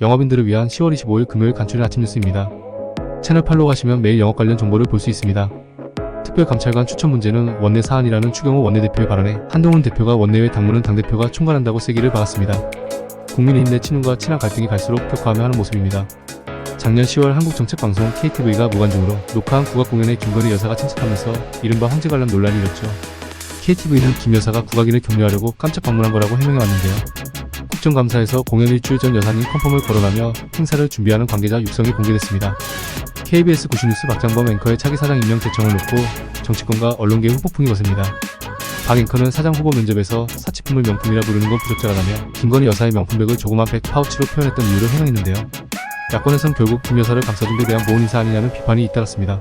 영업인들을 위한 10월 25일 금요일 간추린 아침 뉴스입니다. 채널 팔로우 하시면 매일 영업 관련 정보를 볼 수 있습니다. 특별감찰관 추천 문제는 원내 사안이라는 추경호 원내대표의 발언에 한동훈 대표가 원내외 당무는 당대표가 총괄한다고 세기를 박았습니다. 국민의힘 내 친윤과 친한 갈등이 갈수록 격화하며 하는 모습입니다. 작년 10월 한국정책방송 KTV가 무관중으로 녹화한 국악공연에 김건희 여사가 참석하면서 이른바 황제 관람 논란이 일었죠. KTV는 김 여사가 국악인을 격려하려고 깜짝 방문한 거라고 해명해왔는데요. 국정감사에서 공연 일주일 전 여사님 컨펌을 거론하며 행사를 준비하는 관계자 육성이 공개됐습니다. KBS 90뉴스 박장범 앵커의 차기 사장 임명 대청을 놓고 정치권과 언론계 후폭풍이 거셉니다. 박 앵커는 사장 후보 면접에서 사치품을 명품이라 부르는 건 부적절하다며 김건희 여사의 명품백을 조그만 백 파우치로 표현했던 이유를 해명했는데요. 야권에선 결국 김 여사를 감싸준 데 대한 모은 인사 아니냐는 비판이 잇따랐습니다.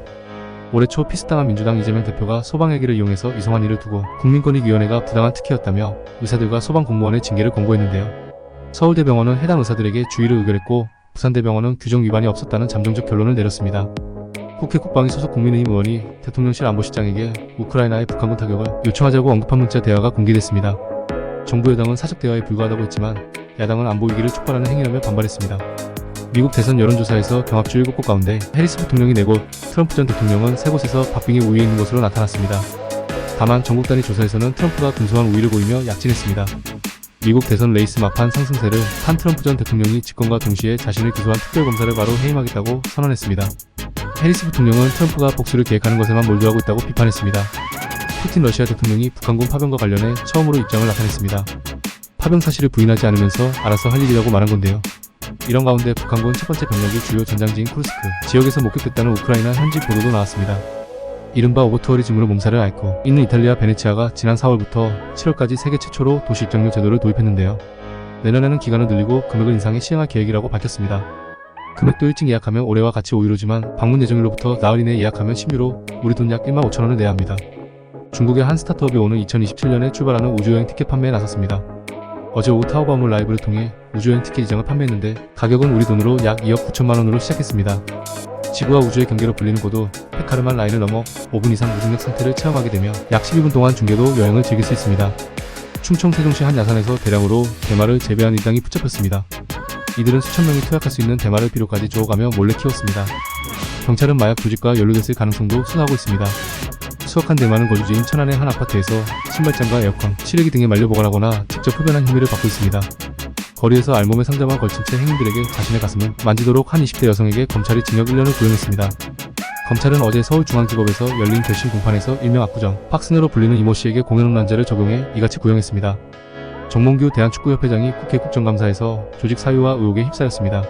올해 초 피습당한 민주당 이재명 대표가 소방헬기를 이용해서 이송한 일을 두고 국민권익위원회가 부당한 특혜였다며 의사들과 소방공무원의 징계를 권고했는데요. 서울대병원은 해당 의사들에게 주의를 의결했고 부산대병원은 규정 위반이 없었다는 잠정적 결론을 내렸습니다. 국회 국방위 소속 국민의힘 의원이 대통령실 안보실장에게 우크라이나의 북한군 타격을 요청하자고 언급한 문자 대화가 공개됐습니다. 정부 여당은 사적 대화에 불과하다고 했지만 야당은 안보 위기를 촉발하는 행위라며 반발했습니다. 미국 대선 여론조사에서 경합주 7곳 가운데 해리스 부통령이 4곳, 트럼프 전 대통령은 3곳에서 박빙의 우위에 있는 것으로 나타났습니다. 다만 전국 단위 조사에서는 트럼프가 근소한 우위를 보이며 약진했습니다. 미국 대선 레이스 막판 상승세를 탄 트럼프 전 대통령이 집권과 동시에 자신을 기소한 특별검사를 바로 해임하겠다고 선언했습니다. 해리스 부통령은 트럼프가 복수를 계획하는 것에만 몰두하고 있다고 비판했습니다. 푸틴 러시아 대통령이 북한군 파병과 관련해 처음으로 입장을 나타냈습니다. 파병 사실을 부인하지 않으면서 알아서 할 일이라고 말한 건데요. 이런 가운데 북한군 첫 번째 병력이 주요 전장지인 쿠르스크 지역에서 목격됐다는 우크라이나 현지 보도도 나왔습니다. 이른바 오버투어리즘으로 몸살을 앓고 있는 이탈리아 베네치아가 지난 4월부터 7월까지 세계 최초로 도시 입장료 제도를 도입했는데요. 내년에는 기간을 늘리고 금액을 인상해 시행할 계획이라고 밝혔습니다. 금액도 일찍 예약하면 올해와 같이 5유로지만 방문 예정일로부터 나흘 이내에 예약하면 10유로, 우리 돈 약 15,000원을 내야 합니다. 중국의 한 스타트업이 오는 2027년에 출발하는 우주여행 티켓 판매에 나섰습니다. 어제 오후 타오바오몰 라이브를 통해 우주여행 티켓 이장을 판매했는데 가격은 우리 돈으로 약 2억 9천만 원으로 시작했습니다. 지구와 우주의 경계로 불리는 고도 페카르만 라인을 넘어 5분 이상 무중력 상태를 체험하게 되며 약 12분 동안 중계도 여행을 즐길 수 있습니다. 충청 세종시 한 야산에서 대량으로 대마를 재배한 일당이 붙잡혔습니다. 이들은 수천 명이 투약할 수 있는 대마를 비료까지 주워가며 몰래 키웠습니다. 경찰은 마약 조직과 연루됐을 가능성도 수사하고 있습니다. 수확한 대마는 거주지인 천안의 한 아파트에서 신발장과 에어컨, 실외기 등에 말려 보관하거나 직접 흡연한 혐의를 받고 있습니다. 거리에서 알몸에 상자만 걸친 채 행인들에게 자신의 가슴을 만지도록 한 20대 여성에게 검찰이 징역 1년을 구형했습니다. 검찰은 어제 서울중앙지법에서 열린 결심 공판에서 일명 압구정, 박스너로 불리는 이모 씨에게 공연음란죄를 적용해 이같이 구형했습니다. 정몽규 대한축구협회장이 국회 국정감사에서 조직 사유와 의혹에 휩싸였습니다.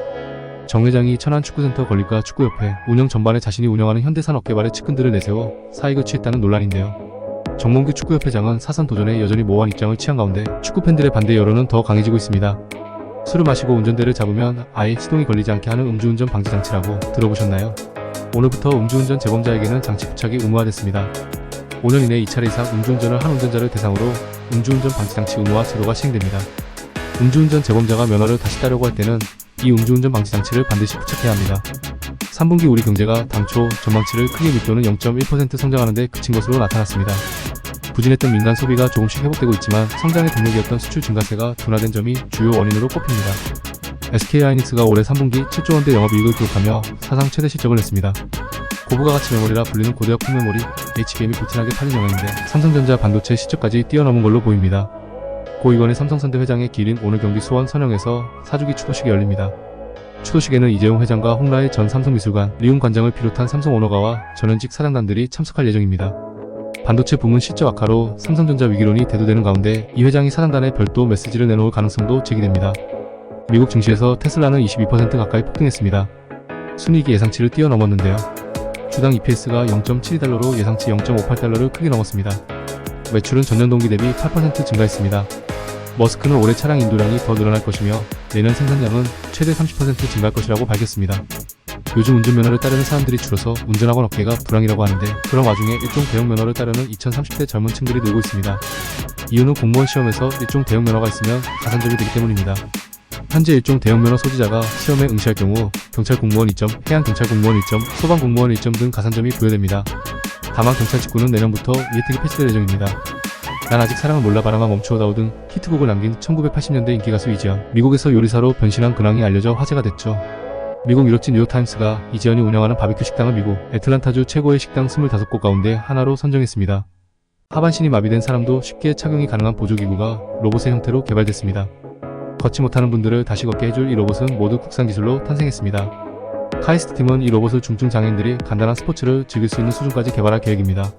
정 회장이 천안축구센터 건립과 축구협회 운영 전반에 자신이 운영하는 현대산업개발의 측근들을 내세워 사익을 취했다는 논란인데요. 정몽규 축구협회장은 사선 도전에 여전히 모호한 입장을 취한 가운데 축구팬들의 반대 여론은 더 강해지고 있습니다. 술을 마시고 운전대를 잡으면 아예 시동이 걸리지 않게 하는 음주운전 방지 장치라고 들어보셨나요? 오늘부터 음주운전 재범자에게는 장치 부착이 의무화됐습니다. 5년 이내 2차례 이상 음주운전을 한 운전자를 대상으로 음주운전 방지 장치 의무화 제도가 시행됩니다. 음주운전 재범자가 면허를 다시 따려고 할 때는 이 음주운전 방지 장치를 반드시 부착해야 합니다. 3분기 우리 경제가 당초 전망치를 크게 밑도는 0.1% 성장하는 데 그친 것으로 나타났습니다. 부진했던 민간 소비가 조금씩 회복되고 있지만 성장의 동력이었던 수출 증가세가 둔화된 점이 주요 원인으로 꼽힙니다. SK하이닉스가 올해 3분기 7조 원대 영업이익을 기록하며 사상 최대 실적을 냈습니다. 고부가 가치 메모리라 불리는 고대역 폰메모리 HBM이 불티나게 팔린 영향인데 삼성전자 반도체 실적까지 뛰어넘은 걸로 보입니다. 고 이건희 삼성선대 회장의 기일인 오늘 경기 수원 선영에서 4주기 추도식이 열립니다. 추도식에는 이재용 회장과 홍라의 전 삼성미술관, 리움 관장을 비롯한 삼성 오너가와 전현직 사장단들이 참석할 예정입니다. 반도체 부문 실적 악화로 삼성전자 위기론이 대두되는 가운데 이 회장이 사장단에 별도 메시지를 내놓을 가능성도 제기됩니다. 미국 증시에서 테슬라는 22% 가까이 폭등했습니다. 순이익이 예상치를 뛰어넘었는데요. 주당 EPS가 0.72달러로 예상치 0.58달러를 크게 넘었습니다. 매출은 전년 동기 대비 8% 증가했습니다. 머스크는 올해 차량 인도량이 더 늘어날 것이며 내년 생산량은 최대 30% 증가할 것이라고 밝혔습니다. 요즘 운전면허를 따르는 사람들이 줄어서 운전학원 업계가 불황이라고 하는데 그런 와중에 일종 대형 면허를 따르는 2030대 젊은 층들이 늘고 있습니다. 이유는 공무원 시험에서 일종 대형 면허가 있으면 가산점이 되기 때문입니다. 현재 일종 대형 면허 소지자가 시험에 응시할 경우 경찰 공무원 2점, 해양 경찰 공무원 1점, 소방 공무원 1점 등 가산점이 부여됩니다. 다만 경찰 직구는 내년부터 이 혜택이 폐지될 예정입니다. 난 아직 사랑을 몰라 바람아 멈추어다오 등 히트곡을 남긴 1980년대 인기가수 이지연. 미국에서 요리사로 변신한 근황이 알려져 화제가 됐죠. 미국 유력지 뉴욕타임스가 이지연이 운영하는 바비큐 식당을 미국 애틀란타주 최고의 식당 25곳 가운데 하나로 선정했습니다. 하반신이 마비된 사람도 쉽게 착용이 가능한 보조기구가 로봇의 형태로 개발됐습니다. 걷지 못하는 분들을 다시 걷게 해줄 이 로봇은 모두 국산 기술로 탄생했습니다. 카이스트 팀은 이 로봇을 중증 장애인들이 간단한 스포츠를 즐길 수 있는 수준까지 개발할 계획입니다.